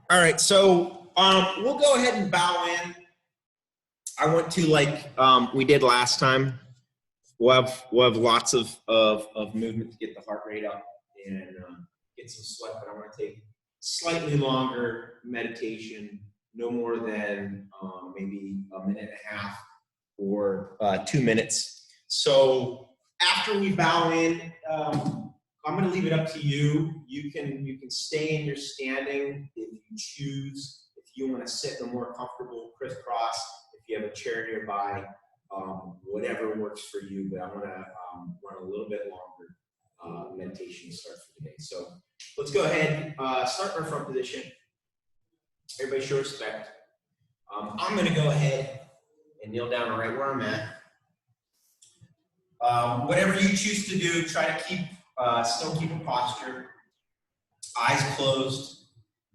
All right, so we'll go ahead and bow in. I want to, like we did last time, we'll have lots of movement to get the heart rate up and get some sweat, but I want to take slightly longer meditation, no more than maybe a minute and a half or 2 minutes. So after we bow in, I'm going to leave it up to you. You can stay in your standing if you choose. If you want to sit in a more comfortable crisscross, if you have a chair nearby, whatever works for you. But I want to run a little bit longer meditation to start for today. So let's go ahead. Start in our front position. Everybody show respect. I'm going to go ahead and kneel down right where I'm at. Whatever you choose to do, try to keep still keep a posture, eyes closed,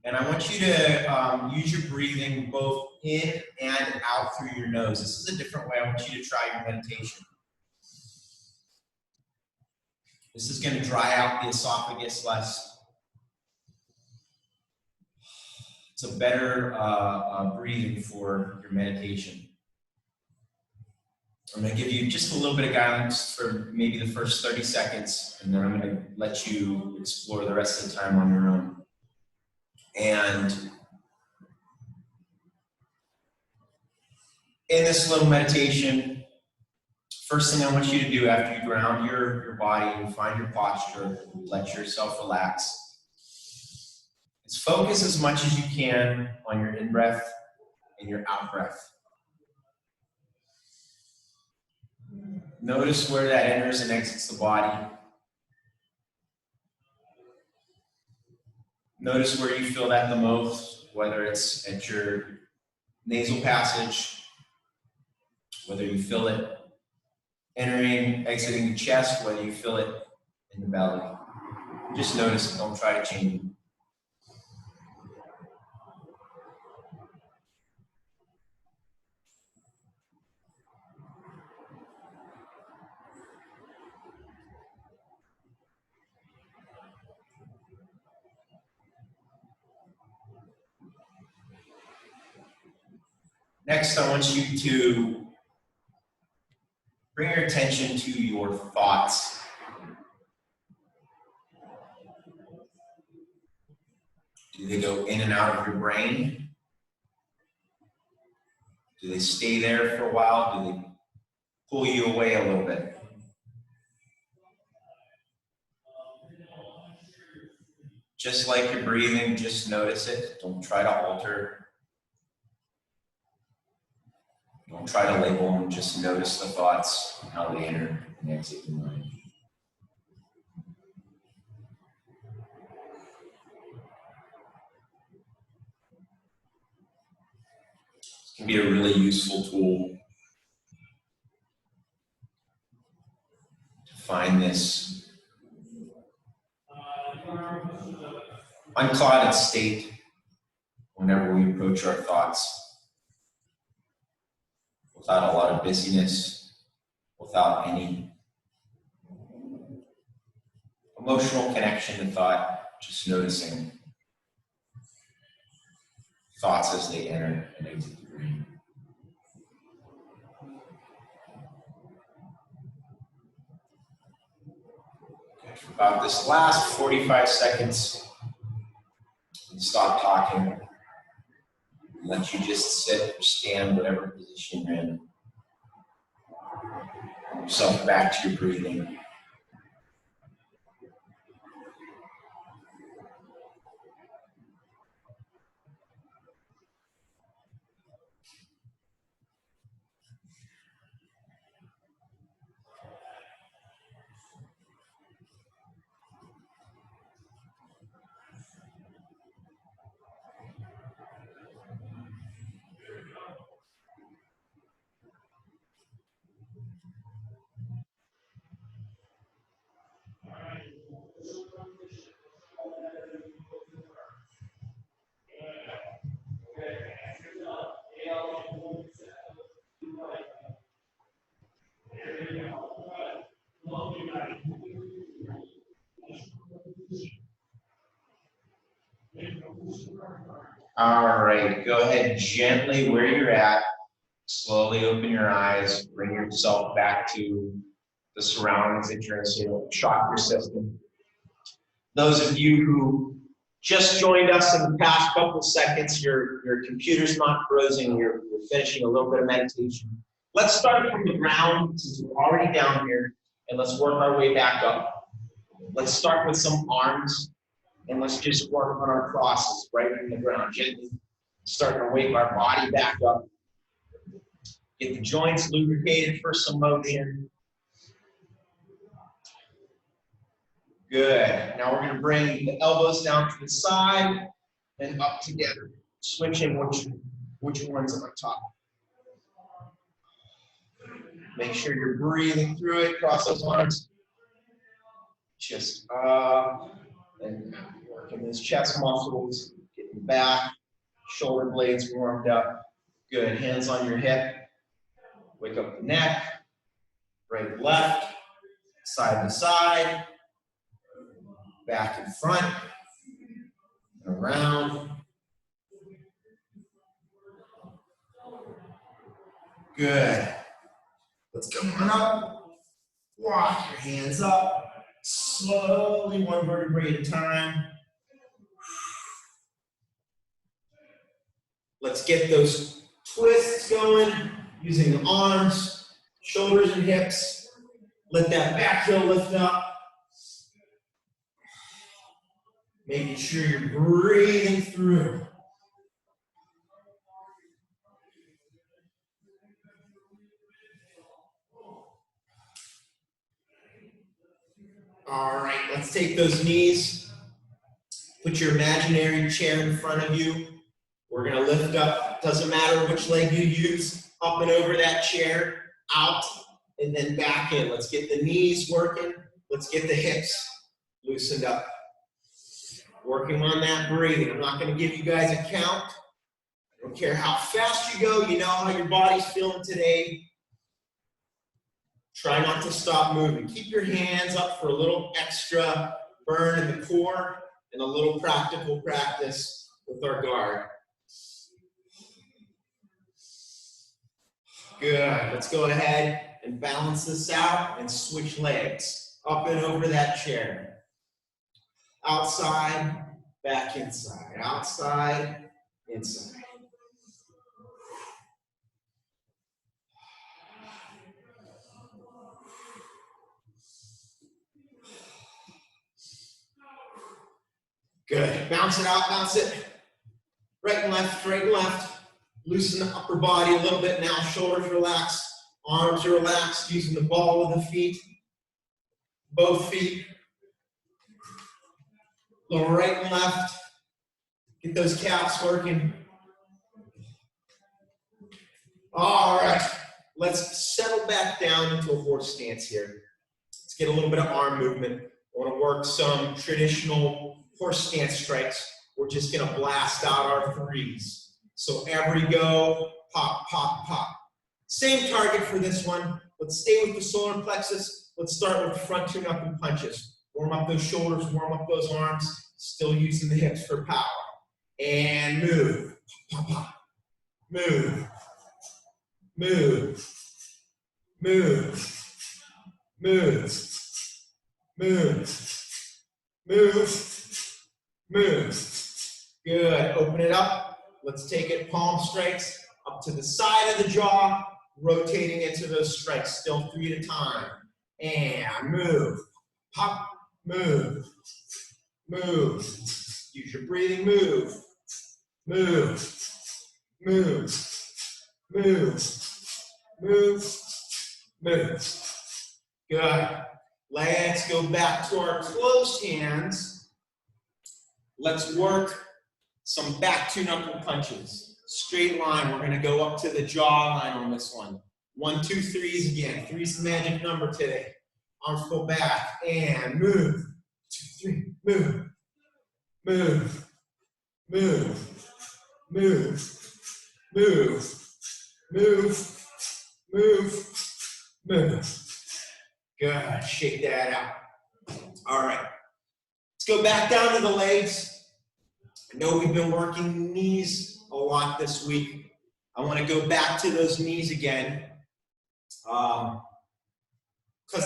and I want you to use your breathing both in and out through your nose. This is a different way I want you to try your meditation. This is going to dry out the esophagus less. It's a better breathing for your meditation. I'm going to give you just a little bit of guidance for maybe the first 30 seconds, and then I'm going to let you explore the rest of the time on your own. And in this little meditation, first thing I want you to do after you ground your body and find your posture, let yourself relax, is focus as much as you can on your in-breath and your out-breath. Notice where that enters and exits the body. Notice where you feel that the most, whether it's at your nasal passage, whether you feel it entering, exiting the chest, whether you feel it in the belly. Just notice it, don't try to change it. Next, I want you to bring your attention to your thoughts. Do they go in and out of your brain? Do they stay there for a while? Do they pull you away a little bit? Just like your breathing, just notice it. Don't try to alter. Don't try to label them, just notice the thoughts and how they enter and exit your mind. This can be a really useful tool to find this unclouded state whenever we approach our thoughts. Without a lot of busyness, without any emotional connection to thought, just noticing thoughts as they enter and exit the brain. Okay, for about this last 45 seconds, stop talking. Let you just sit or stand, whatever position you're in. Bring yourself back to your breathing. All right, go ahead gently where you're at. Slowly open your eyes, bring yourself back to the surroundings that you're in, so you don't shock your system. Those of you who just joined us in the past couple seconds, your computer's not frozen, you're finishing a little bit of meditation. Let's start from the ground, since we're already down here, and let's work our way back up. Let's start with some arms, and let's just work on our crosses right in the ground, gently starting to wake our body back up. Get the joints lubricated for some motion. Good. Now we're going to bring the elbows down to the side and up together, switching which one's on top. Make sure you're breathing through it. Cross those arms. Just up and working those chest muscles, getting back, shoulder blades warmed up. Good. Hands on your hip. Wake up the neck. Right to left. Side to side. Back and front. And around. Good. Let's come on up. Walk your hands up. Slowly, one vertebrae at a time. Let's get those twists going using the arms, shoulders, and hips. Let that back heel lift up. Making sure you're breathing through. All right, let's take those knees. Put your imaginary chair in front of you. We're going to lift up, doesn't matter which leg you use, up and over that chair, out, and then back in. Let's get the knees working. Let's get the hips loosened up. Working on that breathing. I'm not going to give you guys a count. I don't care how fast you go. You know how your body's feeling today. Try not to stop moving. Keep your hands up for a little extra burn in the core and a little practical practice with our guard. Good. Let's go ahead and balance this out and switch legs. Up and over that chair. Outside, back inside. Outside, inside. Good. Bounce it out, bounce it. Right and left, right and left. Loosen the upper body a little bit now. Shoulders relaxed, arms are relaxed, using the ball of the feet. Both feet. Little right and left. Get those calves working. All right. Let's settle back down into a horse stance here. Let's get a little bit of arm movement. I want to work some traditional horse stance strikes. We're just going to blast out our threes. So every go, pop, pop, pop. Same target for this one. Let's stay with the solar plexus. Let's start with front two knuckle punches. Warm up those shoulders, warm up those arms. Still using the hips for power. And move. Pop, pop. Move. Move. Move. Move. Move. Move. Move. Good. Open it up. Let's take it palm strikes up to the side of the jaw, rotating into those strikes, still 3 at a time. And move. Pop. Move. Move. Use your breathing. Move. Move. Move. Move. Move. Move. Good. Let's go back to our closed hands. Let's work some back two knuckle punches. Straight line. We're going to go up to the jaw line on this one. 1, 2, 3s again. 3's the magic number today. Arms pull back and move. 2, 3. Move. Move. Move. Move. Move. Move. Move. Move. Good. Shake that out. All right. Let's go back down to the legs. I know we've been working knees a lot this week. I want to go back to those knees again because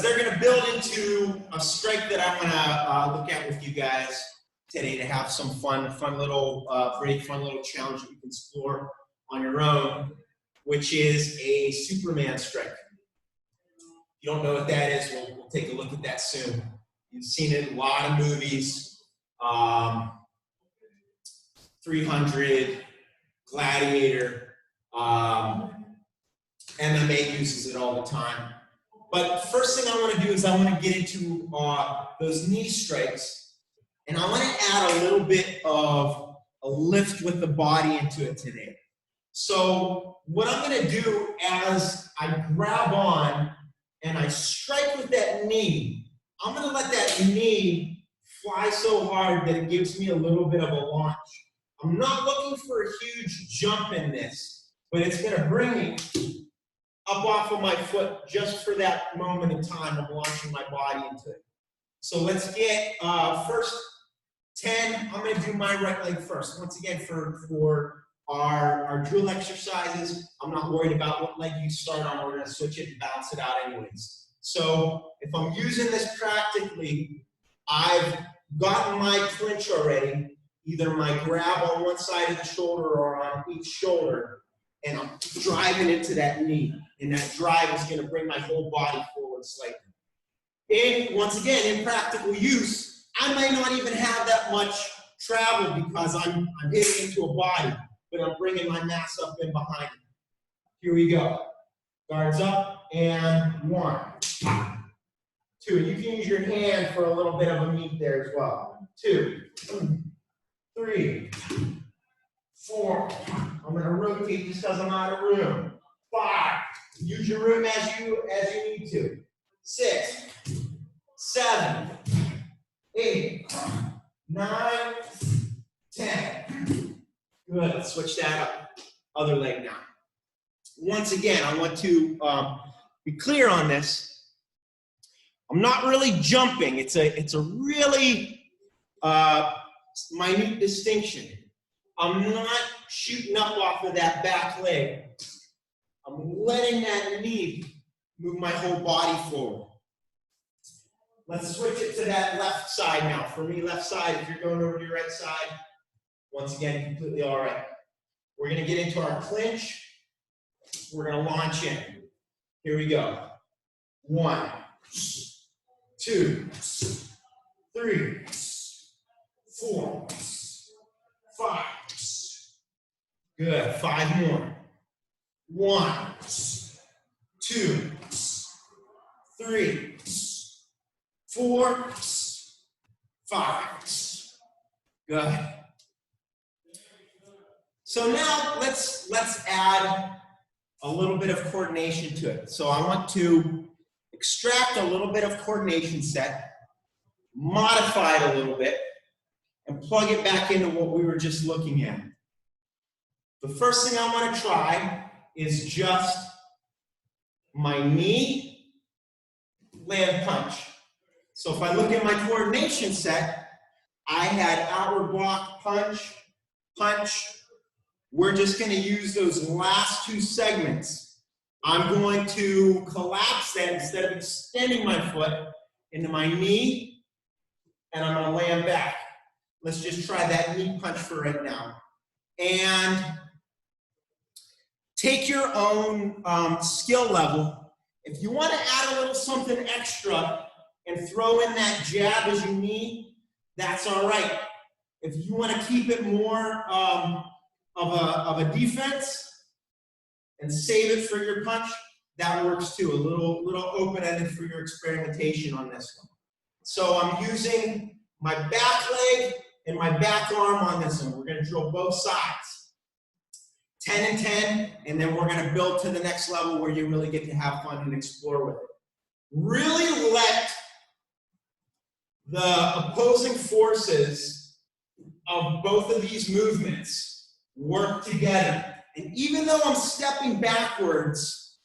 they're going to build into a strength that I'm going to look at with you guys today to have some fun little break, fun little challenge that you can explore on your own, which is a Superman strength. If you don't know what that is, we'll take a look at that soon. You've seen it in a lot of movies. 300, Gladiator, MMA uses it all the time. But first thing I want to do is I want to get into those knee strikes, and I want to add a little bit of a lift with the body into it today. So what I'm going to do as I grab on and I strike with that knee, I'm going to let that knee fly so hard that it gives me a little bit of a launch. I'm not looking for a huge jump in this, but it's going to bring me up off of my foot just for that moment in time of launching my body into it. So let's get first 10. I'm going to do my right leg first. Once again, for our drill exercises, I'm not worried about what leg you start on. We're going to switch it and bounce it out anyways. So if I'm using this practically, I've gotten my clinch already, either my grab on one side of the shoulder or on each shoulder, and I'm driving into that knee. And that drive is going to bring my whole body forward slightly. And once again, in practical use, I might not even have that much travel because I'm hitting into a body, but I'm bringing my mass up in behind it. Here we go. Guards up, and 1, 2. You can use your hand for a little bit of a meet there as well. 2, 3, 4. I'm going to rotate just because I'm out of room. 5. Use your room as you need to. 6, 7, 8, 9, 10. Good. Let's switch that up. Other leg now. Once again, I want to be clear on this. I'm not really jumping. It's a really minute distinction. I'm not shooting up off of that back leg. I'm letting that knee move my whole body forward. Let's switch it to that left side now. For me, left side, if you're going over to your right side, once again, completely all right. We're going to get into our clinch. We're going to launch in. Here we go. 1, 2, 3, 4, 5. Good. 5 more. 1, 2, 3, 4, 5. Good. So now let's add a little bit of coordination to it. So I want to extract a little bit of coordination set, modify it a little bit, and plug it back into what we were just looking at. The first thing I want to try is just my knee, land punch. So if I look at my coordination set, I had outward block, punch, punch. We're just going to use those last 2 segments. I'm going to collapse that instead of extending my foot into my knee, and I'm going to land back. Let's just try that knee punch for right now. And take your own skill level. If you want to add a little something extra and throw in that jab as you need, that's all right. If you want to keep it more of a defense and save it for your punch, that works too. A little open-ended for your experimentation on this one. So I'm using my back leg and my back arm on this one. We're going to drill both sides. 10 and 10, and then we're going to build to the next level where you really get to have fun and explore with it. Really let the opposing forces of both of these movements work together. And even though I'm stepping backwards,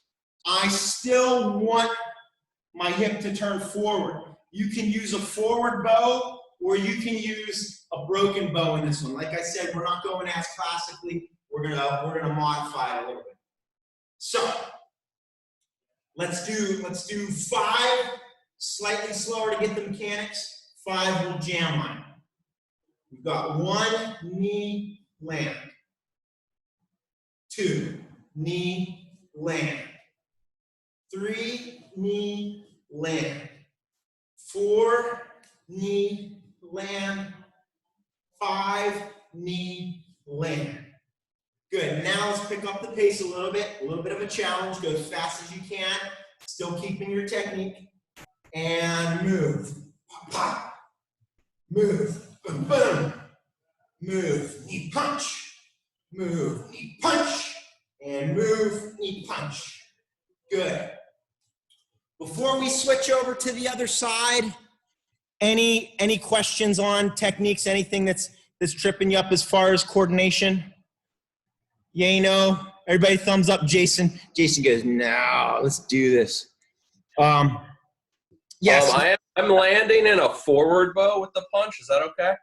I still want my hip to turn forward. You can use a forward bow, or you can use a broken bow in this one. Like I said, we're not going as classically. We're gonna modify it a little bit. So let's do 5, slightly slower to get the mechanics. 5 will jam line. We've got 1 knee land, 2 knee land, 3 knee land, 4 knee land, 5 knee land. Good. Now let's pick up the pace a little bit of a challenge. Go as fast as you can, still keeping your technique, and move. Pop. Move. Boom, boom. Move. Knee punch. Move. Knee punch. And move. Knee punch. Good. Before we switch over to the other side, any questions on techniques? Anything that's tripping you up as far as coordination? Yay, no? Everybody thumbs up. Jason goes, no, let's do this. Yes. I'm landing in a forward bow with the punch. Is that okay?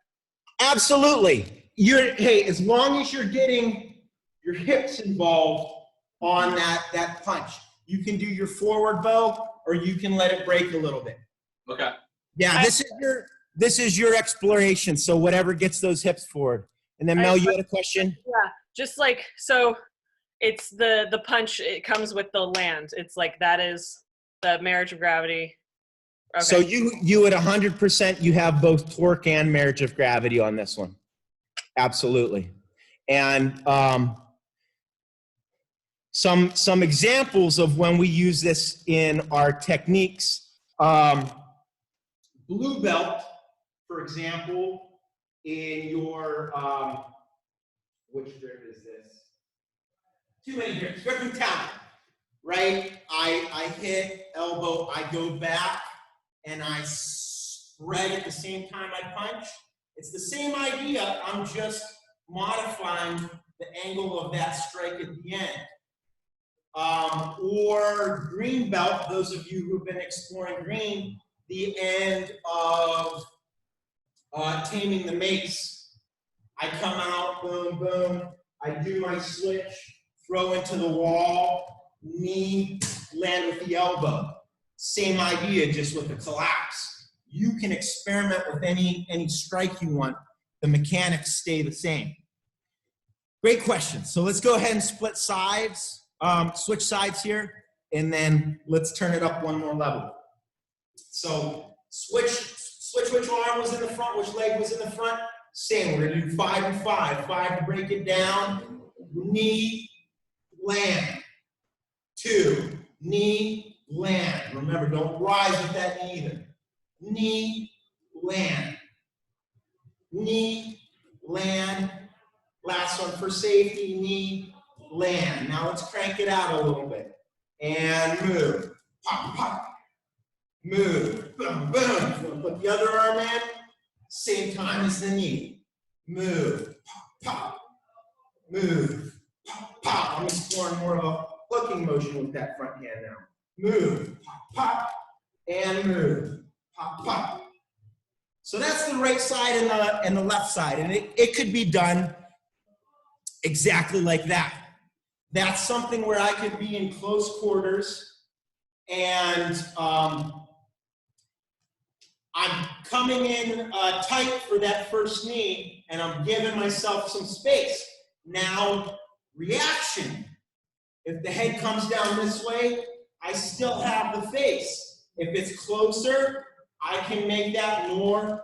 Absolutely. Hey, as long as you're getting your hips involved on that punch, you can do your forward bow or you can let it break a little bit. Okay. Yeah, this is your exploration. So whatever gets those hips forward. And then Mel, you had a question? Yeah, just like, so it's the punch, it comes with the land. It's like, that is the marriage of gravity. Okay. So you at 100%, you have both torque and marriage of gravity on this one. Absolutely. And some examples of when we use this in our techniques. Blue belt, for example, in your, which grip is this? Too many grips. Grip and talent, right? I hit elbow, I go back, and I spread at the same time I punch. It's the same idea. I'm just modifying the angle of that strike at the end. Or green belt, those of you who've been exploring green, the end of taming the mace. I come out, boom, boom. I do my switch, throw into the wall, knee, land with the elbow. Same idea, just with the collapse. You can experiment with any strike you want. The mechanics stay the same. Great question. So let's go ahead and split sides, switch sides here, and then let's turn it up one more level. So switch which arm was in the front, which leg was in the front. Same, we're gonna do 5 and 5. 5 to break it down. Knee, land. 2, knee, land. Remember, don't rise with that knee either. Knee, land. Knee, land. Last one for safety, knee, land. Now let's crank it out a little bit. And move. Pop, pop. Move. Boom, boom. Put the other arm in. Same time as the knee. Move. Pop, pop. Move. Pop, pop. I'm exploring more of a hooking motion with that front hand now. Move. Pop, pop. And move. Pop, pop. So that's the right side and the left side. And it could be done exactly like that. That's something where I could be in close quarters and I'm coming in tight for that first knee and I'm giving myself some space. Now, reaction. If the head comes down this way, I still have the face. If it's closer, I can make that more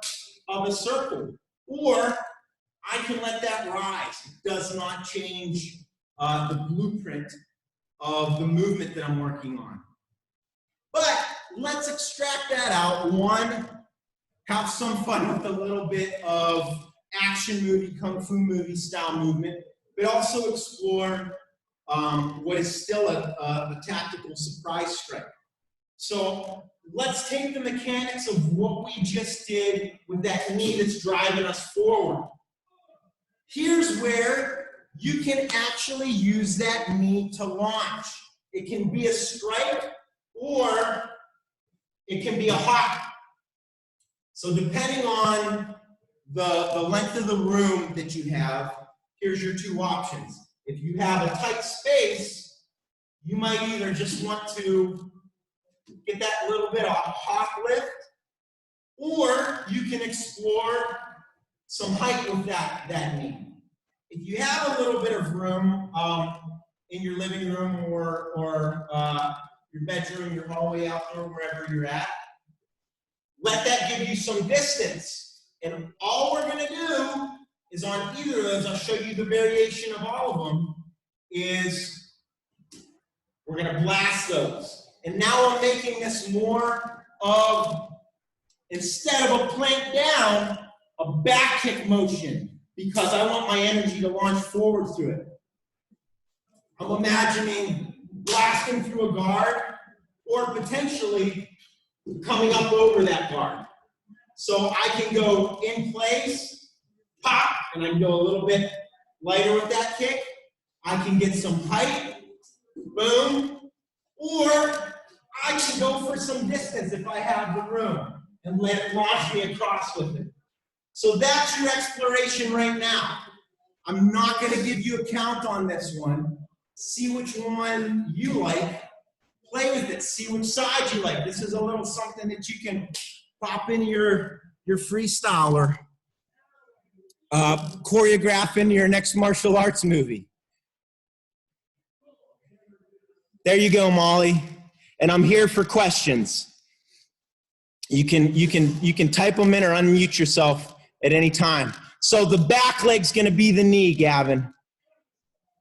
of a circle. Or I can let that rise. It does not change the blueprint of the movement that I'm working on. But let's extract that out. One, have some fun with a little bit of action movie, kung fu movie style movement, but also explore what is still a tactical surprise strike. So let's take the mechanics of what we just did with that knee that's driving us forward. Here's where you can actually use that knee to launch. It can be a strike or it can be a hop. So depending on the length of the room that you have, here's your two options. If you have a tight space, you might either just want to get that little bit of hop lift, or you can explore some height with that knee. If you have a little bit of room in your living room or your bedroom, your hallway, outdoor, wherever you're at, let that give you some distance. And all we're going to do is on either of those, I'll show you the variation of all of them, is we're going to blast those. And now I'm making this more of, instead of a plank down, a back kick motion, because I want my energy to launch forward through it. I'm imagining blasting through a guard or potentially coming up over that guard. So I can go in place, pop, and I can go a little bit lighter with that kick. I can get some height, boom, or I can go for some distance if I have the room and let it launch me across with it. So that's your exploration right now. I'm not going to give you a count on this one. See which one you like. Play with it. See which side you like. This is a little something that you can pop in your freestyle or choreograph into your next martial arts movie. There you go, Molly. And I'm here for questions. You can type them in or unmute yourself at any time. So the back leg's going to be the knee, Gavin.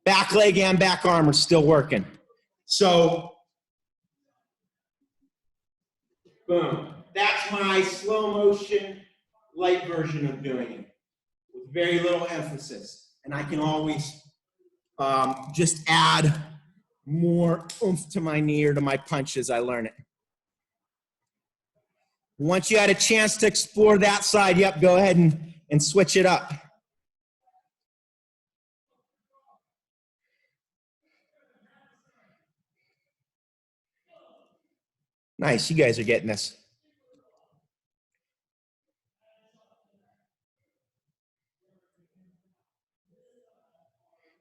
Back leg and back arm are still working. So, boom. That's my slow motion, light version of doing it with very little emphasis. And I can always just add more oomph to my knee or to my punch as I learn it. Once you had a chance to explore that side, yep, go ahead and switch it up. Nice, you guys are getting this.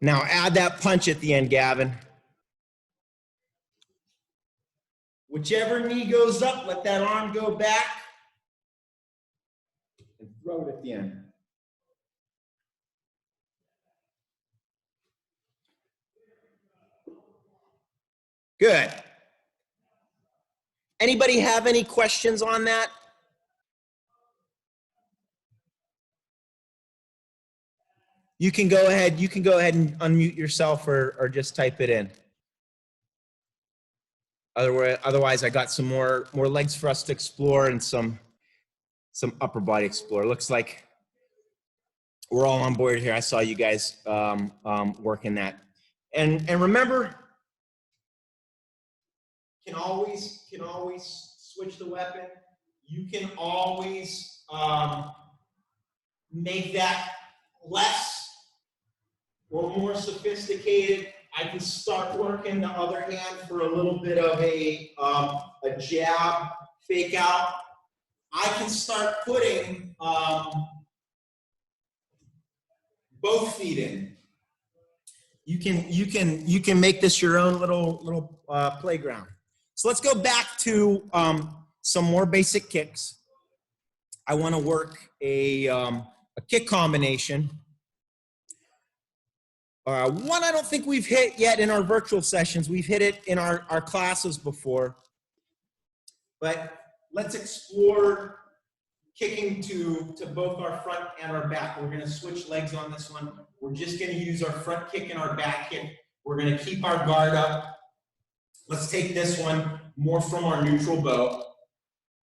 Now add that punch at the end, Gavin. Whichever knee goes up, let that arm go back and throw it at the end. Good. Anybody have any questions on that? You can go ahead and unmute yourself or just type it in. Otherwise, I got some more legs for us to explore and some upper body explore. Looks like we're all on board here. I saw you guys working that. And remember, can always switch the weapon. You can always make that less or more sophisticated. I can start working the other hand for a little bit of a jab, fake out. I can start putting both feet in. You can make this your own little playground. So let's go back to some more basic kicks. I want to work a kick combination. One I don't think we've hit yet in our virtual sessions. We've hit it in our classes before. But let's explore kicking to both our front and our back. We're going to switch legs on this one. We're just going to use our front kick and our back kick. We're going to keep our guard up. Let's take this one more from our neutral bow.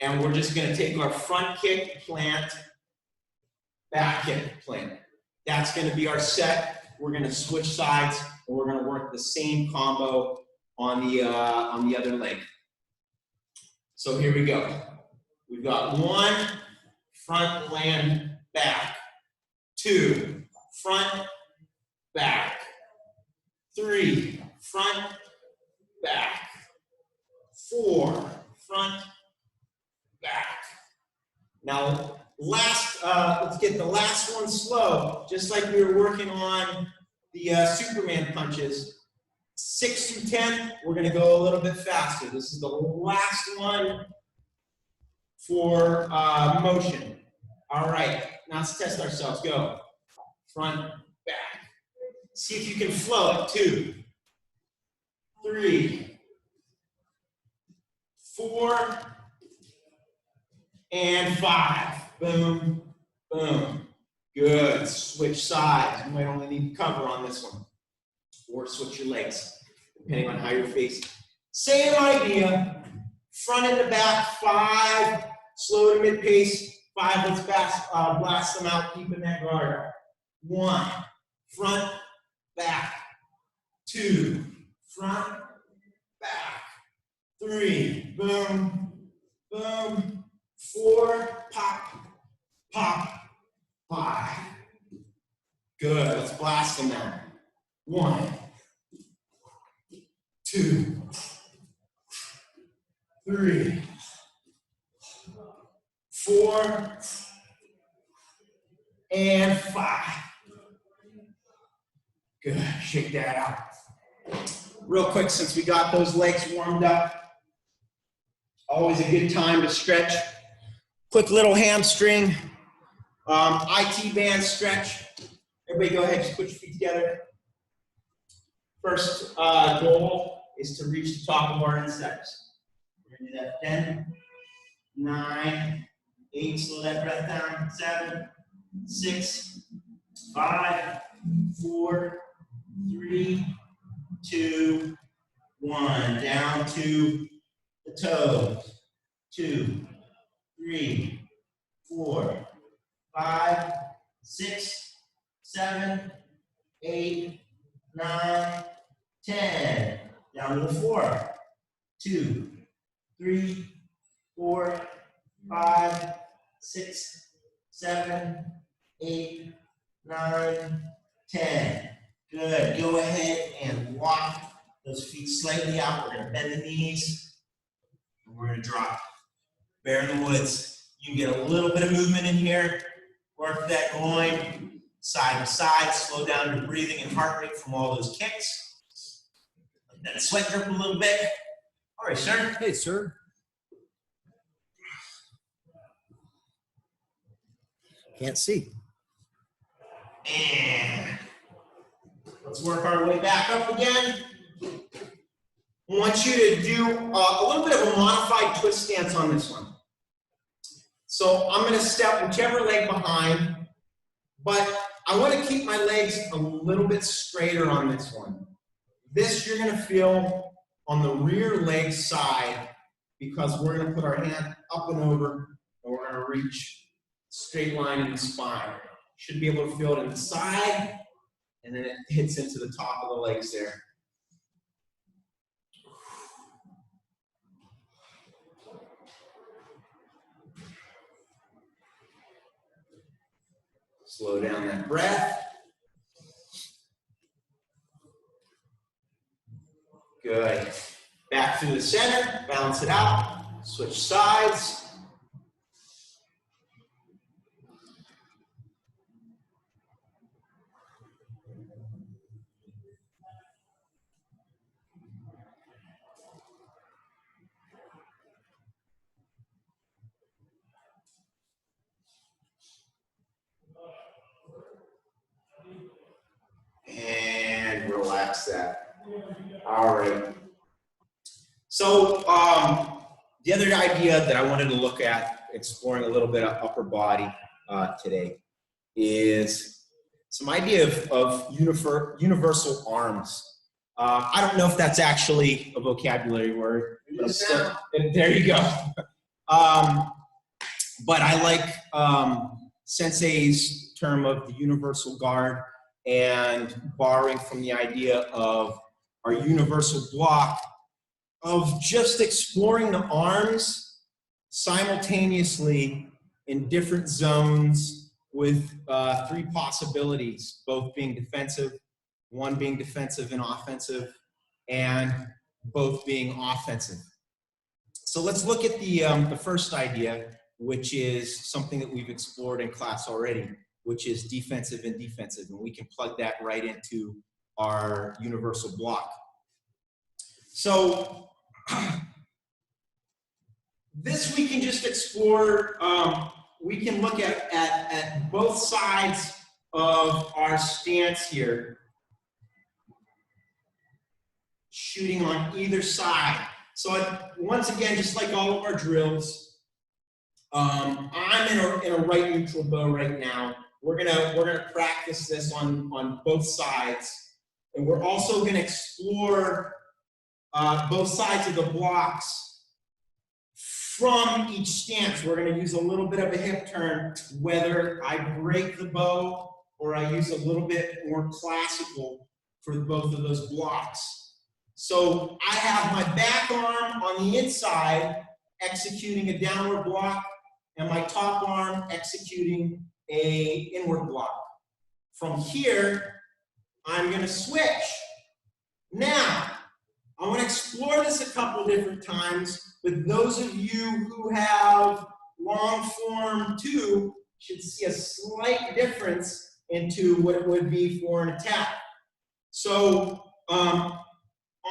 And we're just going to take our front kick, plant, back kick, plant. That's going to be our set. We're going to switch sides, and we're going to work the same combo on the other leg. So here we go. We've got 1, front, land, back. 2, front, back. 3, front, back. 4, front, back. Now, let's get the last one slow, just like we were working on the Superman punches. 6 through 10, we're going to go a little bit faster. This is the last one for motion. All right, now let's test ourselves. Go. Front, back. See if you can flow it. 2, 3, 4, and 5. Boom, boom. Good. Switch sides. You might only need cover on this one. Or switch your legs, depending on how you're facing. Same idea. Front and the back, 5. Slow to mid pace. 5. Let's blast them out, keeping that guard. 1. Front, back. 2. Front, back. 3. Boom, boom. 4. Pop, pop. 5. Good. Let's blast them out. 1, 2, 3, 4, and 5. Good. Shake that out. Real quick, since we got those legs warmed up, always a good time to stretch. Quick little hamstring, IT band stretch. Everybody go ahead, just put your feet together. First goal is to reach the top of our insteps. We're going to do that 10, 9, 8, slow that breath down, 7, 6, 5, 4, 3, 2, 1. Down to the toes. 2, 3, 4, 5, 6, 7, 8, 9, 10. Down to the floor. 2, 3, 4, 5, 6, 7, 8, 9, 10. Good. Go ahead and walk those feet slightly out. We're going to bend the knees. And we're going to drop. Bear in the woods. You can get a little bit of movement in here. Work that going side to side. Slow down your breathing and heart rate from all those kicks. Let that sweat drip a little bit. All right, sir. Hey, sir. Can't see. And let's work our way back up again. I want you to do a little bit of a modified twist stance on this one. So I'm going to step whichever leg behind, but I want to keep my legs a little bit straighter on this one. This you're going to feel on the rear leg side because we're going to put our hand up and over and we're going to reach straight line in the spine. Should be able to feel it in the side and then it hits into the top of the legs there. Slow down that breath. Good. Back through the center, balance it out, switch sides. And relax that. All right. So the other idea that I wanted to look at, exploring a little bit of upper body today, is some idea of universal arms. I don't know if that's actually a vocabulary word. But there you go. But I like Sensei's term of the universal guard, and borrowing from the idea of our universal block of just exploring the arms simultaneously in different zones with 3 possibilities, both being defensive, one being defensive and offensive, and both being offensive. So let's look at the first idea, which is something that we've explored in class already, which is defensive and defensive. And we can plug that right into our universal block. So this we can just explore. We can look at both sides of our stance here, shooting on either side. So once again, just like all of our drills, I'm in a right neutral bow right now. We're gonna practice this on both sides, and we're also gonna explore both sides of the blocks from each stance. We're going to use a little bit of a hip turn, whether I break the bow or I use a little bit more classical for both of those blocks. So I have my back arm on the inside executing a downward block, and my top arm executing a inward block. From here, I'm going to switch. Now, I want to explore this a couple different times, but those of you who have long form 2 should see a slight difference into what it would be for an attack. So on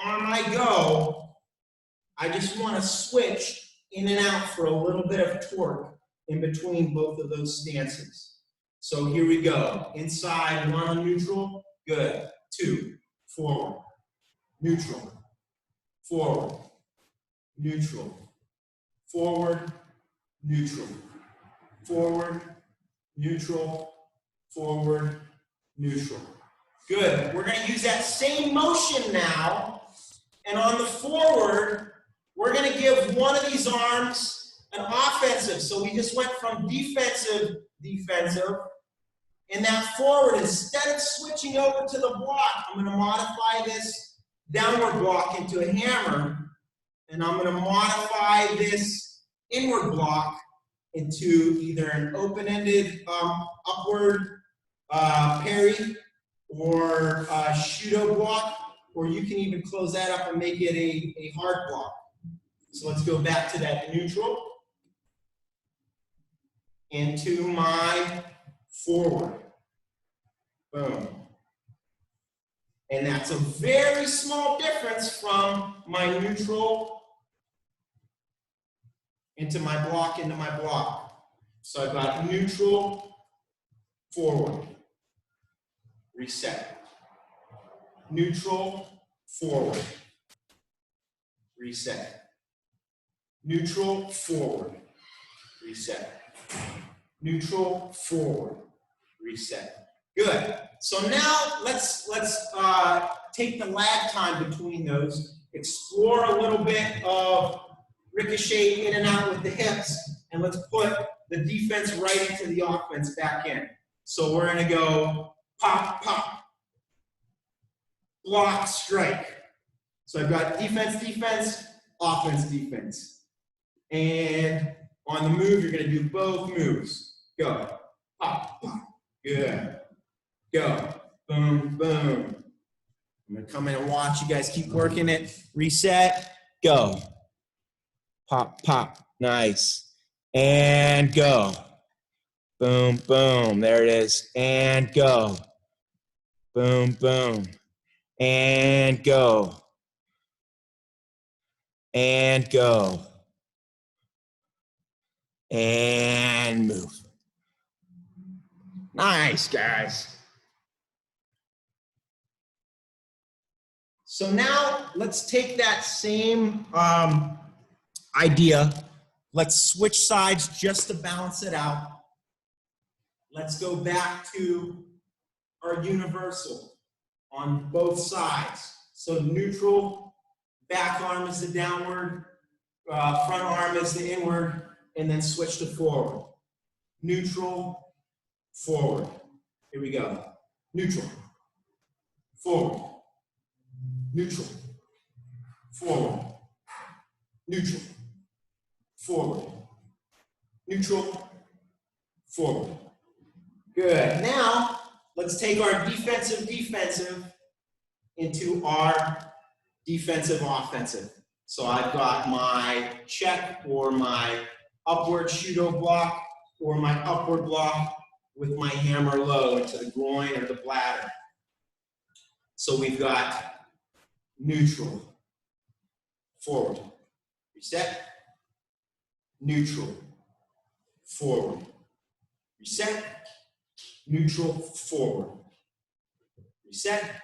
my go, I just want to switch in and out for a little bit of torque in between both of those stances. So here we go. Inside, 1 on neutral, good. 2, forward, neutral. Forward, neutral, forward, neutral, forward, neutral, forward, neutral. Good. We're going to use that same motion now, and on the forward, we're going to give one of these arms an offensive. So we just went from defensive, defensive, and that forward, instead of switching over to the block, I'm going to modify this downward block into a hammer, and I'm going to modify this inward block into either an open-ended upward parry or shudo block, or you can even close that up and make it a hard block. So let's go back to that neutral into my forward. Boom. And that's a very small difference from my neutral into my block, into my block. So I've got neutral, forward, reset. Neutral, forward, reset. Neutral, forward, reset. Neutral, forward, reset. Good. So now let's take the lag time between those, explore a little bit of ricochet in and out with the hips, and let's put the defense right into the offense back in. So we're going to go pop, pop, block, strike. So I've got defense, defense, offense, defense. And on the move, you're going to do both moves. Go. Pop, pop. Good. Go. Boom, boom. I'm going to come in and watch you guys keep working it. Reset. Go. Pop, pop. Nice. And go. Boom, boom. There it is. And go. Boom, boom. And go. And go. And move. Nice, guys. So now let's take that same idea. Let's switch sides just to balance it out. Let's go back to our universal on both sides. So neutral, back arm is the downward, front arm is the inward, and then switch to forward. Neutral, forward. Here we go. Neutral, forward, neutral, forward, neutral, forward, neutral, forward. Good. Now, let's take our defensive, defensive into our defensive, offensive. So I've got my check or my upward shudo block or my upward block with my hammer low into the groin or the bladder. So we've got neutral, forward, reset, neutral, forward, reset, neutral, forward, reset,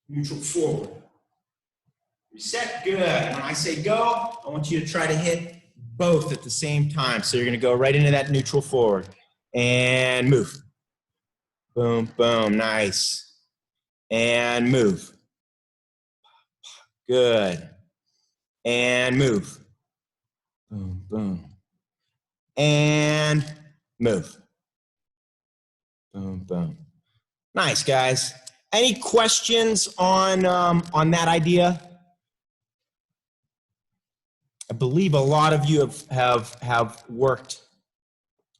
neutral, forward, reset. Good. When I say go, I want you to try to hit both at the same time. So you're going to go right into that neutral forward and move. Boom, boom, nice. And move. Good. And move. Boom, boom. And move. Boom, boom. Nice, guys. Any questions on that idea? I believe a lot of you have worked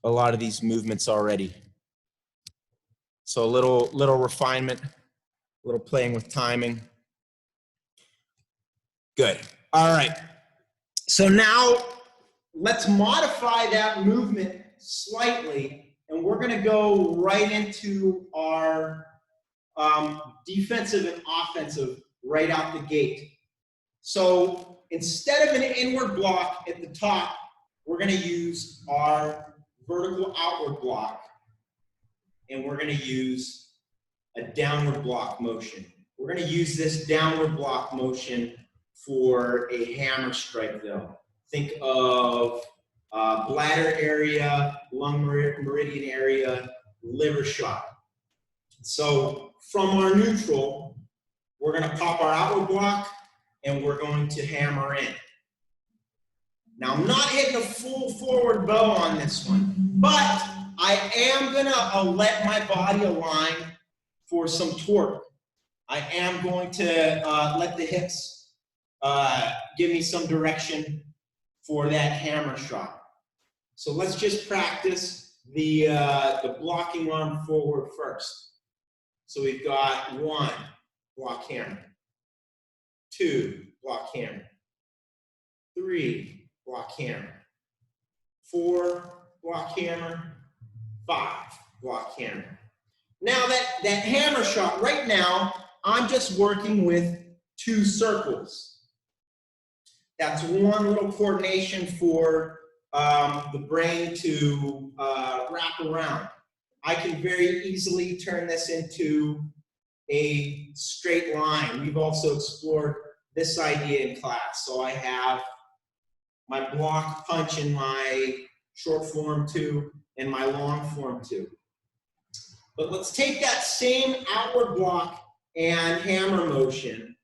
a lot of these movements already. So a little refinement, a little playing with timing. Good. All right. So now let's modify that movement slightly, and we're going to go right into our defensive and offensive right out the gate. So instead of an inward block at the top, we're going to use our vertical outward block, and we're going to use a downward block motion. We're going to use this downward block motion for a hammer strike though. Think of bladder area, lung meridian area, liver shot. So from our neutral, we're going to pop our outward block and we're going to hammer in. Now I'm not hitting a full forward bow on this one, but I am going to let my body align for some torque. I am going to let the hips give me some direction for that hammer shot. So let's just practice the blocking arm forward first. So we've got 1, block hammer, 2, block hammer, 3, block hammer, 4, block hammer, 5, block hammer. Now that hammer shot, right now, I'm just working with 2 circles. That's one little coordination for the brain to wrap around. I can very easily turn this into a straight line. We've also explored this idea in class. So I have my block punch in my short form 2 and my long form 2. But let's take that same outward block and hammer motion,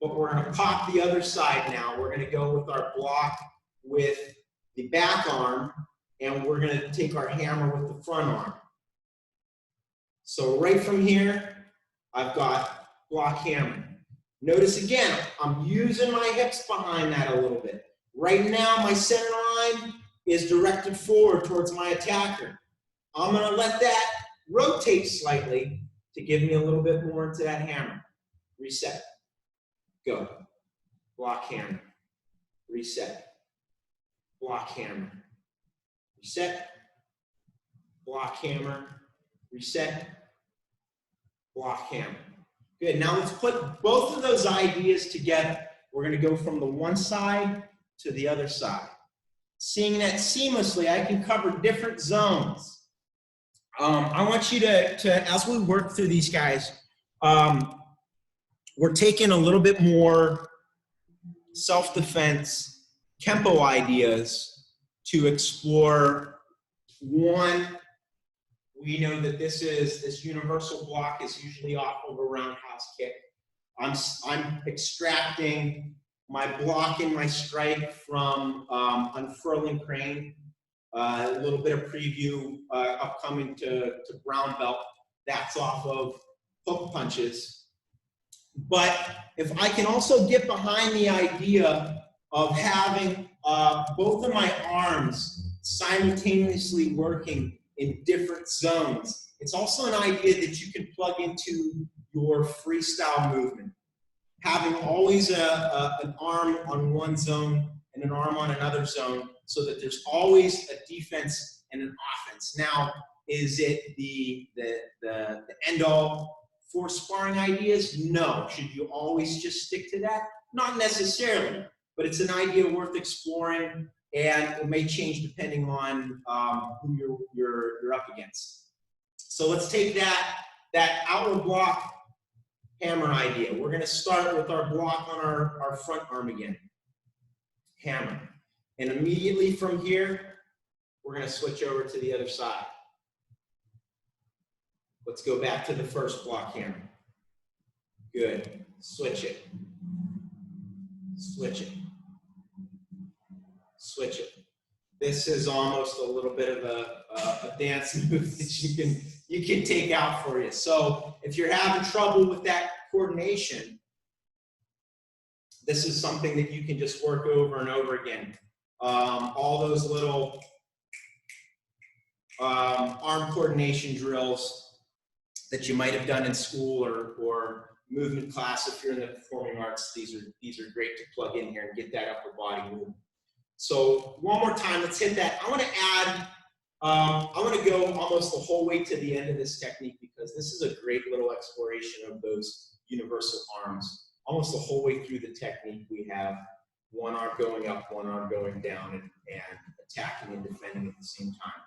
but we're going to pop the other side now. We're going to go with our block with the back arm, and we're going to take our hammer with the front arm. So right from here, I've got block hammer. Notice again, I'm using my hips behind that a little bit. Right now, my center line is directed forward towards my attacker. I'm going to let that rotate slightly to give me a little bit more into that hammer. Reset. Go. Block hammer. Reset. Block hammer. Reset. Block hammer. Reset. Block hammer. Good. Now let's put both of those ideas together. We're going to go from the one side to the other side. Seeing that seamlessly, I can cover different zones. I want you to, as we work through these guys, we're taking a little bit more self-defense, Kempo ideas to explore. One, we know that this universal block is usually off of a roundhouse kick. I'm extracting my block and my strike from unfurling crane. A little bit of preview upcoming to brown belt. That's off of hook punches. But if I can also get behind the idea of having both of my arms simultaneously working in different zones, it's also an idea that you can plug into your freestyle movement. Having always an arm on one zone and an arm on another zone so that there's always a defense and an offense. Now, is it the end all for sparring ideas? No. Should you always just stick to that? Not necessarily, but it's an idea worth exploring, and it may change depending on who you're up against. So let's take that outward block hammer idea. We're going to start with our block on our front arm again. Hammer. And immediately from here, we're going to switch over to the other side. Let's go back to the first block hammer. Good. Switch it. Switch it. Switch it. This is almost a little bit of a dance move that you can take out for you. So if you're having trouble with that coordination, this is something that you can just work over and over again. All those little arm coordination drills that you might have done in school or movement class if you're in the performing arts, these are great to plug in here and get that upper body movement. So one more time, let's hit that. I want to add, I want to go almost the whole way to the end of this technique because this is a great little exploration of those universal arms. Almost the whole way through the technique, we have one arm going up, one arm going down, and attacking and defending at the same time.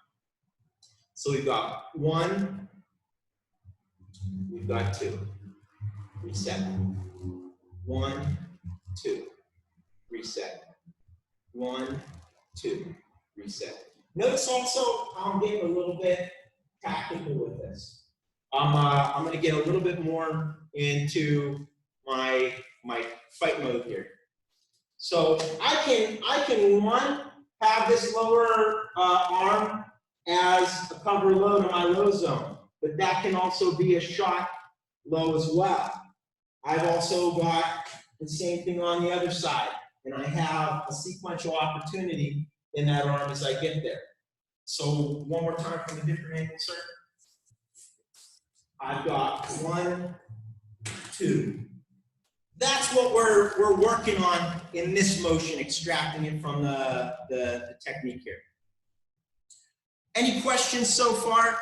So we've got one, we've got two. Reset. 1, 2. Reset. 1, 2. Reset. Notice also I'm getting a little bit tactical with this. I'm going to get a little bit more into my fight mode here. So I can one, have this lower arm as a cover low to my low zone, but that can also be a shot low as well. I've also got the same thing on the other side, and I have a sequential opportunity in that arm as I get there. So one more time from a different angle, sir. I've got 1, 2. That's what we're working on in this motion, extracting it from the technique here. Any questions so far?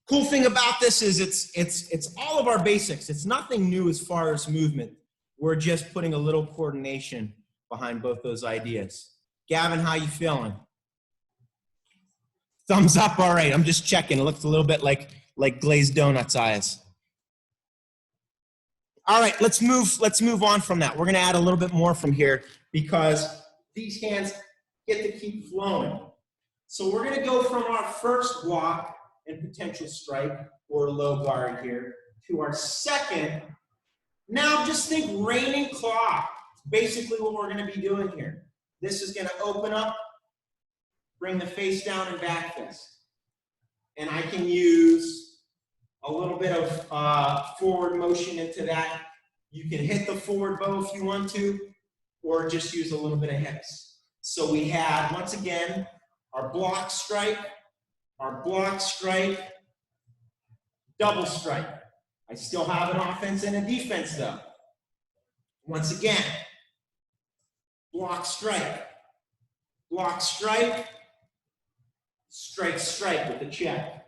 Cool thing about this is it's all of our basics. It's nothing new as far as movement. We're just putting a little coordination behind both those ideas. Gavin, how you feeling? Thumbs up. All right. I'm just checking. It looks a little bit like glazed donuts eyes. All right. Let's move on from that. We're going to add a little bit more from here because these hands get to keep flowing. So we're going to go from our first block and potential strike or low guard here to our second. Now just think raining claw. Basically what we're going to be doing here. This is going to open up, bring the face down and back fist. And I can use a little bit of forward motion into that. You can hit the forward bow if you want to, or just use a little bit of hips. So we have, once again, our block strike, double strike. I still have an offense and a defense though. Once again, block strike, strike, strike with the check.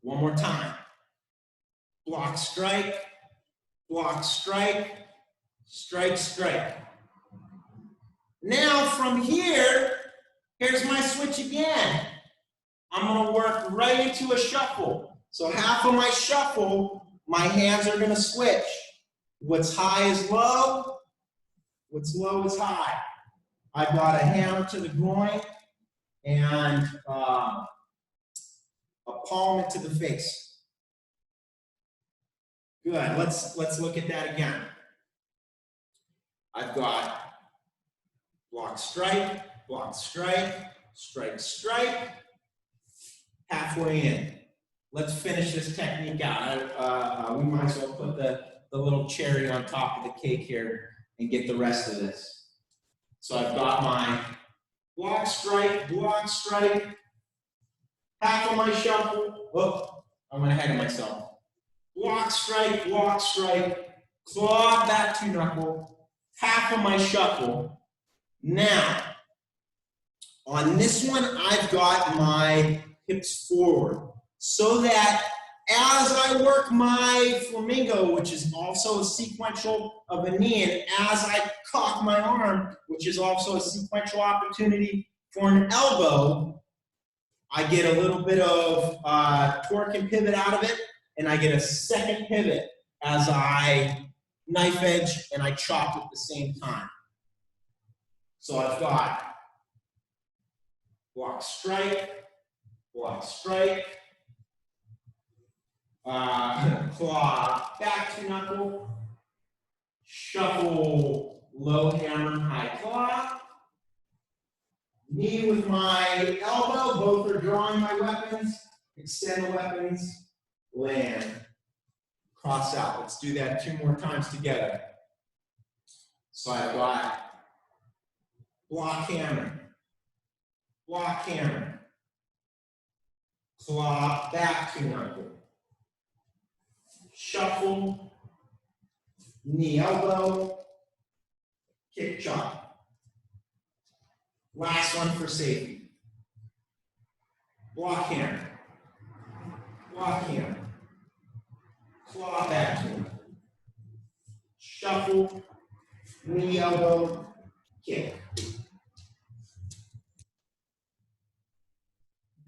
One more time. Block strike, strike, strike. Now from here, here's my switch again. I'm going to work right into a shuffle. So half of my shuffle, my hands are going to switch. What's high is low. What's low is high. I've got a hammer to the groin and a palm into the face. Good. Let's look at that again. I've got block strike, strike, strike, halfway in. Let's finish this technique out. We might as well put the little cherry on top of the cake here and get the rest of this. So I've got my block strike, half of my shuffle. Oh, I went ahead of myself. Block strike, claw back to knuckle, half of my shuffle. Now, on this one, I've got my hips forward so that as I work my flamingo, which is also a sequential of a knee, and as I cock my arm, which is also a sequential opportunity for an elbow, I get a little bit of torque and pivot out of it, and I get a second pivot as I knife edge and I chop at the same time. So I've got block, strike, claw, back to knuckle, shuffle, low hammer, high claw, knee with my elbow, both are drawing my weapons, extend the weapons, land, cross out. Let's do that 2 more times together. So I've got block hammer, claw, back to knuckle, shuffle, knee, elbow, kick, chop. Last one for safety. Block hammer, claw, back to knuckle, shuffle, knee, elbow, kick.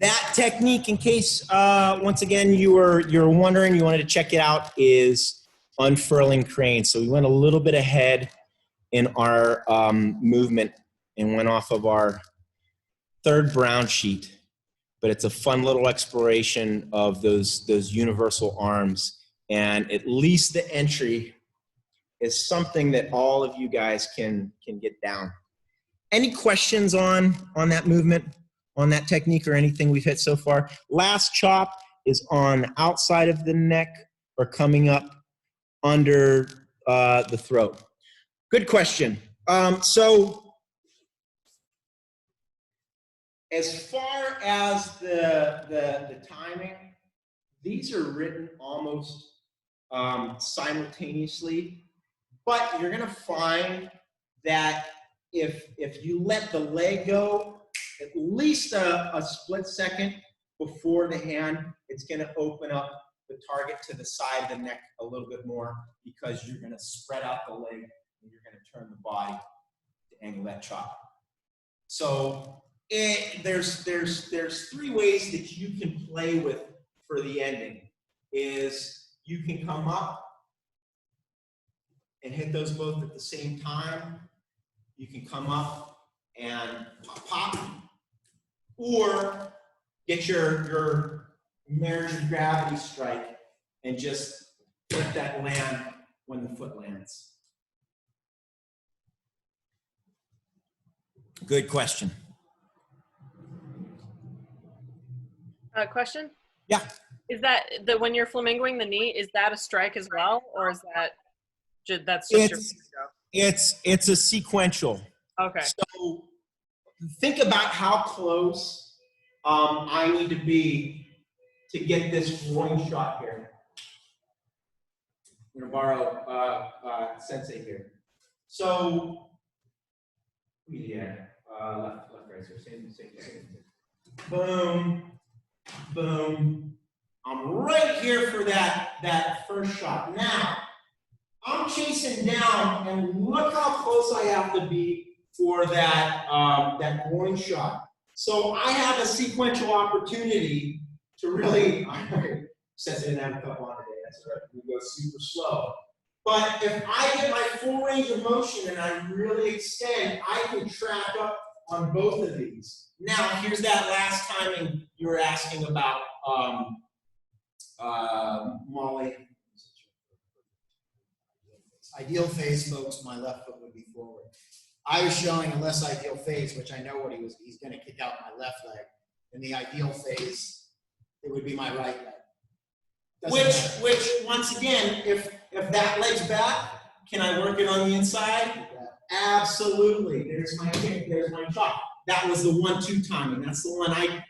That technique, in case once again you're wondering, you wanted to check it out, is unfurling crane. So we went a little bit ahead in our movement and went off of our 3rd brown sheet, but it's a fun little exploration of those universal arms, and at least the entry is something that all of you guys can get down. Any questions on that movement? On that technique or anything we've hit so far? Last chop is on outside of the neck or coming up under the throat. Good question. So as far as the timing, these are written almost simultaneously, but you're gonna find that if you let the leg go at least a split second before the hand, it's going to open up the target to the side of the neck a little bit more, because you're going to spread out the leg and you're going to turn the body to angle that chop. So there's 3 ways that you can play with for the ending. Is you can come up and hit those both at the same time. You can come up and pop, or get your marriage of gravity strike and just let that land when the foot lands. Good question. Question? Yeah. Is that when you're flamingoing the knee, is that a strike as well, or is that that's just It's a sequential. Okay. So think about how close I need to be to get this groin shot here. I'm going to borrow Sensei here. So, yeah, left, right, so same. Boom, boom. I'm right here for that first shot. Now, I'm chasing down, and look how close I have to be for that groin shot. So I have a sequential opportunity to really, since I didn't have a cup on today, that's right, we go super slow. But if I get my full range of motion and I really extend, I can track up on both of these. Now, here's that last timing you were asking about, Molly. Ideal phase, folks, my left foot would be forward. I was showing a less ideal phase, which I know what he's going to kick out my left leg. In the ideal phase, it would be my right leg. Which once again, if that leg's back, can I work it on the inside? Yeah. Absolutely. There's my kick, there's my chop. That was the 1-2 timing. That's the one I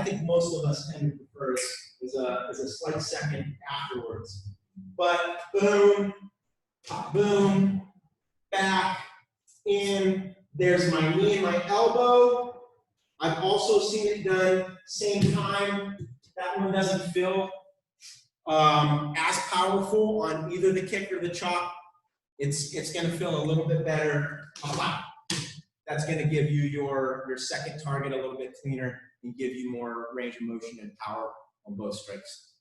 think most of us tend to prefer is a slight second afterwards. But boom, boom, back, in, There's my knee and my elbow. I've also seen it done same time. That one doesn't feel as powerful on either the kick or the chop. It's going to feel a little bit better. That's going to give you your second target a little bit cleaner and give you more range of motion and power on both strikes.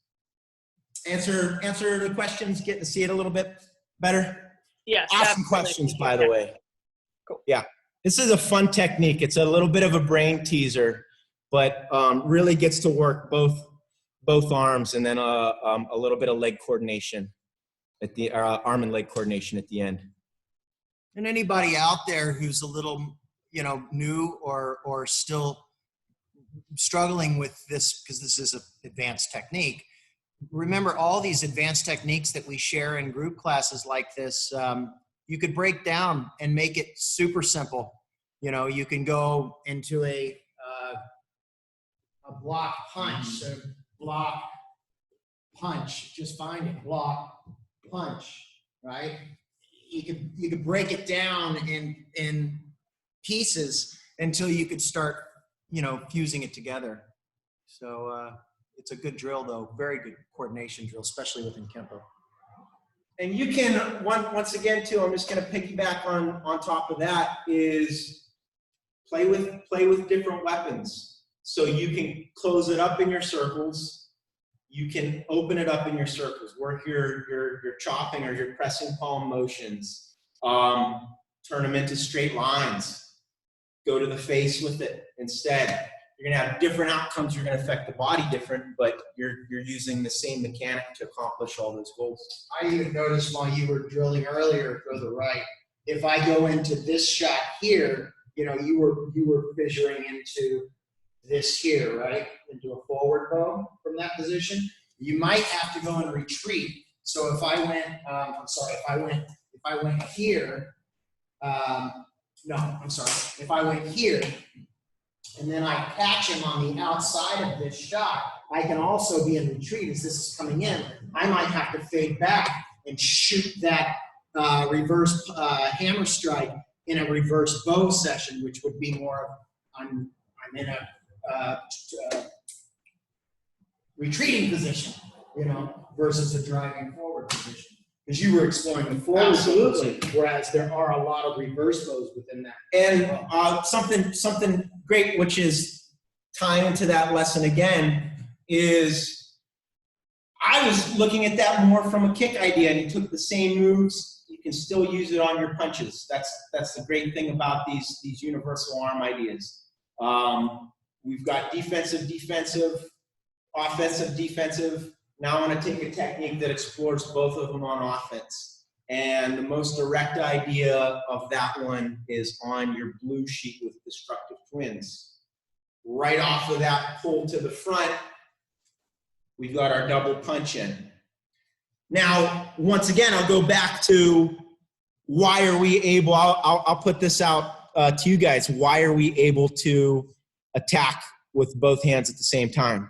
Answer the questions, get to see it a little bit better. Yes. Awesome absolutely. questions, by the way. Cool. Yeah, this is a fun technique. It's a little bit of a brain teaser, but really gets to work both arms, and then a little bit of leg coordination at the arm and leg coordination at the end. And anybody out there who's a little, new or still struggling with this, because this is an advanced technique, remember all these advanced techniques that we share in group classes like this, you could break down and make it super simple. You can go into a block punch. So block, punch, just find it, block, punch, right? You could break it down in pieces until you could start, fusing it together. So it's a good drill, though. Very good coordination drill, especially within Kempo. And you can, once again, too, I'm just going to piggyback on top of that, is play with different weapons. So you can close it up in your circles. You can open it up in your circles. Work your chopping or your pressing palm motions. Turn them into straight lines. Go to the face with it instead. You're going to have different outcomes. You're going to affect the body different, but you're using the same mechanic to accomplish all those goals. I even noticed while you were drilling earlier, go to the right. If I go into this shot here, you were fissuring into this here, right? Into a forward bow from that position. You might have to go and retreat. So if I went, if I went here, if I went here, and then I catch him on the outside of this shot, I can also be in retreat as this is coming in. I might have to fade back and shoot that reverse hammer strike in a reverse bow session, which would be more of, I'm in a retreating position, versus a driving forward position. Because you were exploring the forward. Absolutely. Whereas there are a lot of reverse bows within that. And something great, which is tying into that lesson again, is I was looking at that more from a kick idea, and you took the same moves. You can still use it on your punches. That's the great thing about these universal arm ideas. We've got defensive, offensive, defensive. Now I want to take a technique that explores both of them on offense. And the most direct idea of that one is on your blue sheet with destructive twins. Right off of that pull to the front, we've got our double punch in. Now, once again, I'll go back to why are we able, I'll put this out to you guys. Why are we able to attack with both hands at the same time?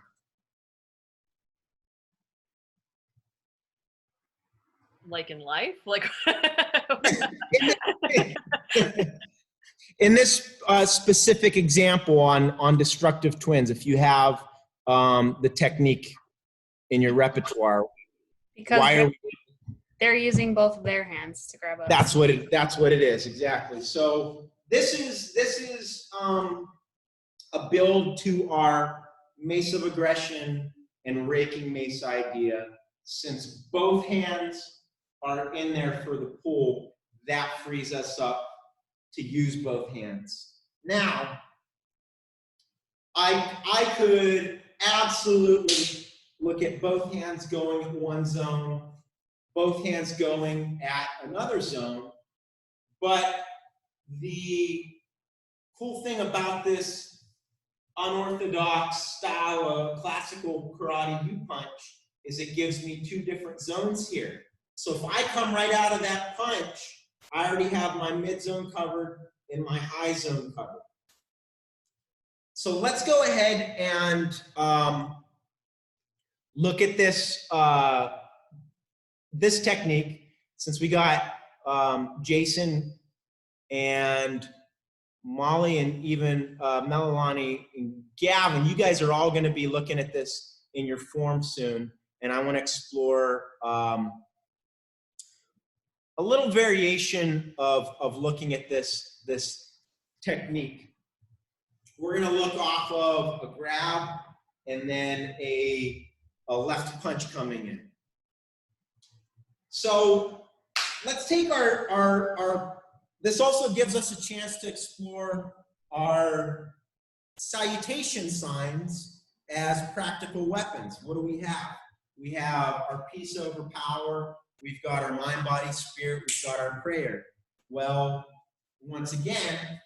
Like in life? Like in this specific example on destructive twins, if you have the technique in your repertoire, Because why are we? they're using both of their hands to grab us. That's what it is, exactly. So this is a build to our mace of aggression and raking mace idea. Since both hands are in there for the pull, that frees us up to use both hands. Now, I could absolutely look at both hands going at one zone, both hands going at another zone, but the cool thing about this unorthodox style of classical karate U-punch is it gives me two different zones here. So if I come right out of that punch, I already have my mid zone covered and my high zone covered. So let's go ahead and look at this, this technique. Since we got Jason and Molly and even Melanie and Gavin, you guys are all going to be looking at this in your form soon, and I want to explore a little variation of looking at this technique. We're going to look off of a grab and then a left punch coming in. So let's take this also gives us a chance to explore our salutation signs as practical weapons. What do we have? We have our peace over power. We've got our mind, body, spirit. We've got our prayer. Well, once again,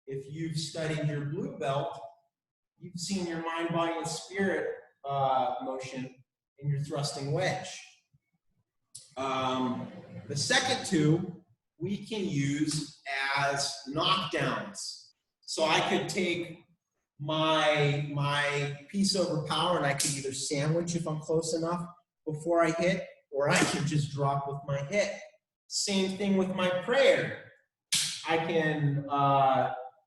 if you've studied your blue belt, you've seen your mind, body, and spirit motion in your thrusting wedge. The second two we can use as knockdowns. So I could take my piece over power and I could either sandwich if I'm close enough before I hit, or I can just drop with my hit. Same thing with my prayer. I can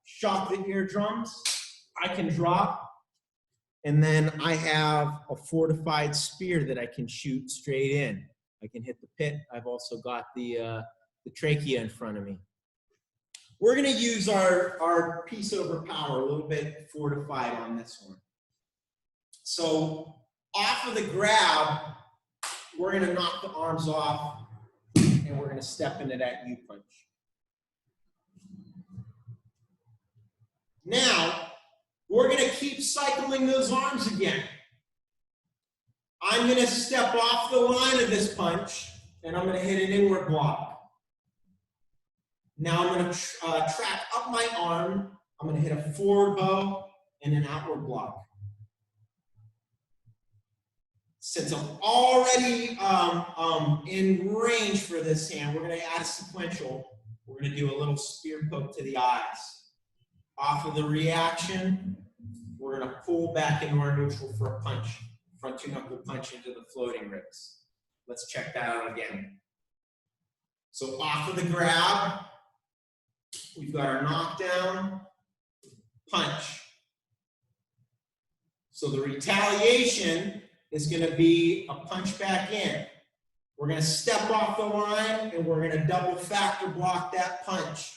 shock the eardrums, I can drop, and then I have a fortified spear that I can shoot straight in. I can hit the pit. I've also got the trachea in front of me. We're going to use our piece over power, a little bit fortified on this one. So off of the grab, we're going to knock the arms off, and we're going to step into that U-punch. Now, we're going to keep cycling those arms again. I'm going to step off the line of this punch, and I'm going to hit an inward block. Now I'm going to track up my arm. I'm going to hit a forward bow and an outward block. Since I'm already in range for this hand, we're going to add a sequential. We're going to do a little spear poke to the eyes. Off of the reaction, we're going to pull back into our neutral for a punch. Front two knuckle punch into the floating ribs. Let's check that out again. So off of the grab, we've got our knockdown, punch. So the retaliation is going to be a punch back in. We're going to step off the line and we're going to double factor block that punch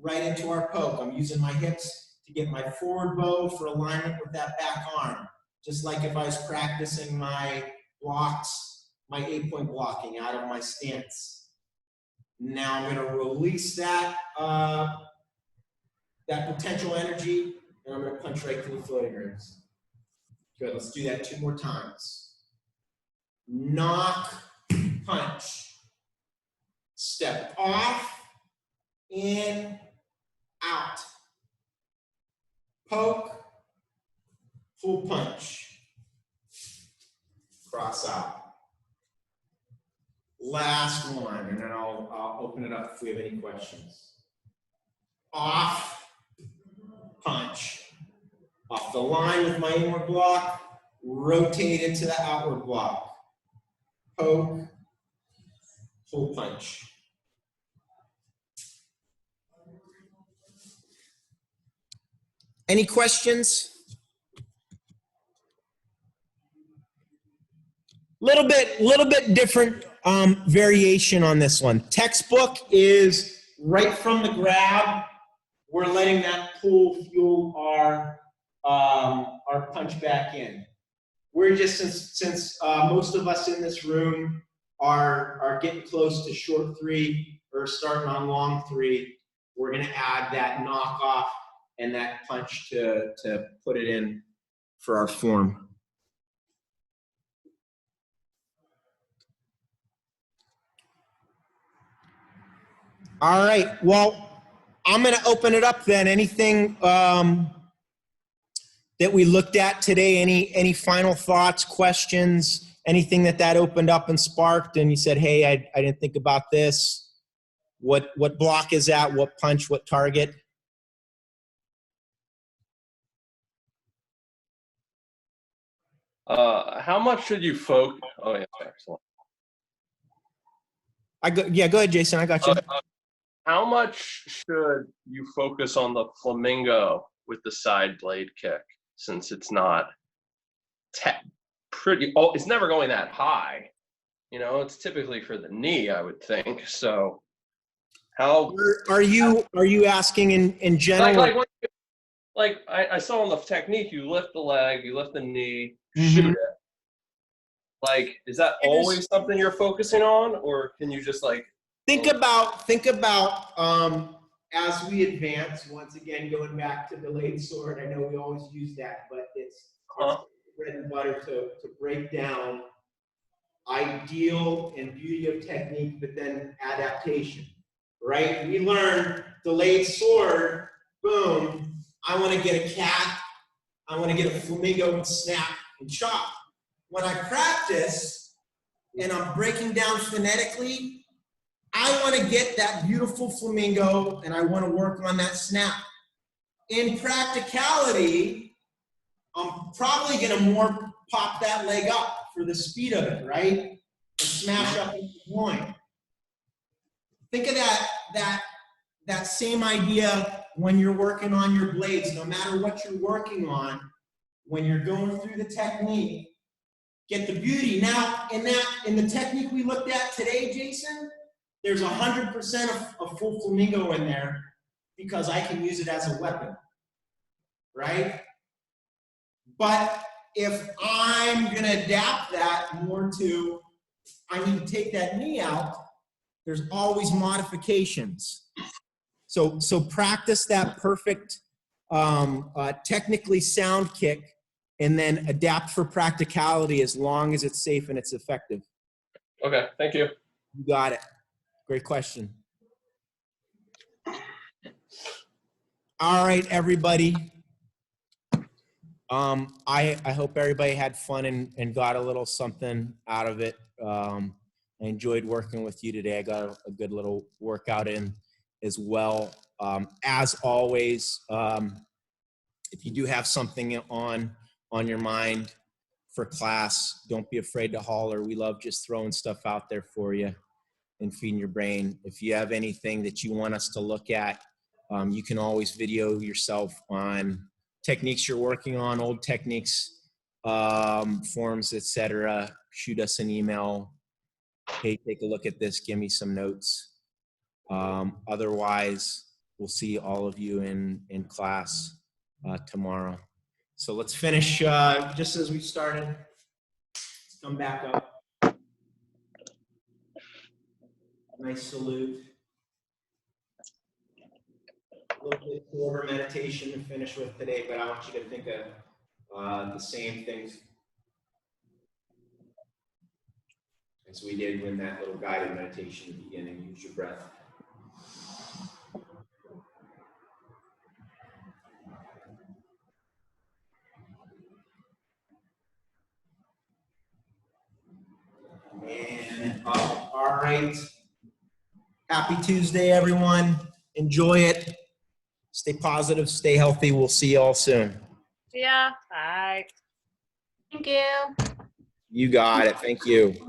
right into our poke. I'm using my hips to get my forward bow for alignment with that back arm. Just like if I was practicing my blocks, my 8-point blocking out of my stance. Now I'm going to release that, that potential energy, and I'm going to punch right through the floating ribs. Good, let's do that 2 more times. Knock, punch. Step off, in, out. Poke, full punch. Cross out. Last one, and then I'll open it up if we have any questions. Off, punch. Off the line with my inward block, rotate into the outward block. Poke, full punch. Any questions? Little bit different variation on this one. Textbook is right from the grab. We're letting that pull fuel our punch back in. We're just, since most of us in this room are getting close to short 3 or starting on long 3, we're going to add that knockoff and that punch to put it in for our form. All right, well, I'm going to open it up then. Anything that we looked at today, any final thoughts, questions, anything that opened up and sparked and you said, hey, I didn't think about this. What block is that? What punch, what target? How much should you focus? Oh, yeah, excellent. Yeah, go ahead, Jason. I got you. how much should you focus on the flamingo with the side blade kick, since it's not it's never going that high. You know, it's typically for the knee, I would think. So how Are you asking in general? I saw in the technique, you lift the leg, you lift the knee, Mhm. shoot it. Like, is that always something you're focusing on, or can you just like Think about as we advance, once again, going back to delayed sword, I know we always use that, but it's bread and butter to break down ideal and beauty of technique, but then adaptation, right? We learn delayed sword, boom, I want to get a cat, I want to get a flamingo and snap and chop. When I practice and I'm breaking down phonetically, I want to get that beautiful flamingo and I want to work on that snap. In practicality, I'm probably going to more pop that leg up for the speed of it, right? And smash up into the groin. Think of that same idea when you're working on your blades. No matter what you're working on, when you're going through the technique, get the beauty. Now, in the technique we looked at today, Jason, there's 100% of full flamingo in there because I can use it as a weapon, right? But if I'm going to adapt that more to, I need to take that knee out, there's always modifications. So practice that perfect, technically sound kick, and then adapt for practicality as long as it's safe and it's effective. Okay, thank you. You got it. Great question. All right, everybody. I hope everybody had fun and got a little something out of it. I enjoyed working with you today. I got a good little workout in as well. As always, if you do have something on your mind for class, don't be afraid to holler. We love just throwing stuff out there for you and feeding your brain. If you have anything that you want us to look at, you can always video yourself on techniques you're working on, old techniques, forms, etc. Shoot us an email. Hey, take a look at this. Give me some notes. Otherwise, we'll see all of you in class tomorrow. So let's finish just as we started. Let's come back up. Nice salute. A little bit shorter meditation to finish with today, but I want you to think of the same things as we did in that little guided meditation at the beginning. Use your breath. And up. All right. Happy Tuesday, everyone. Enjoy it. Stay positive, stay healthy. We'll see you all soon. Yeah. Bye. Thank you. You got it. Thank you.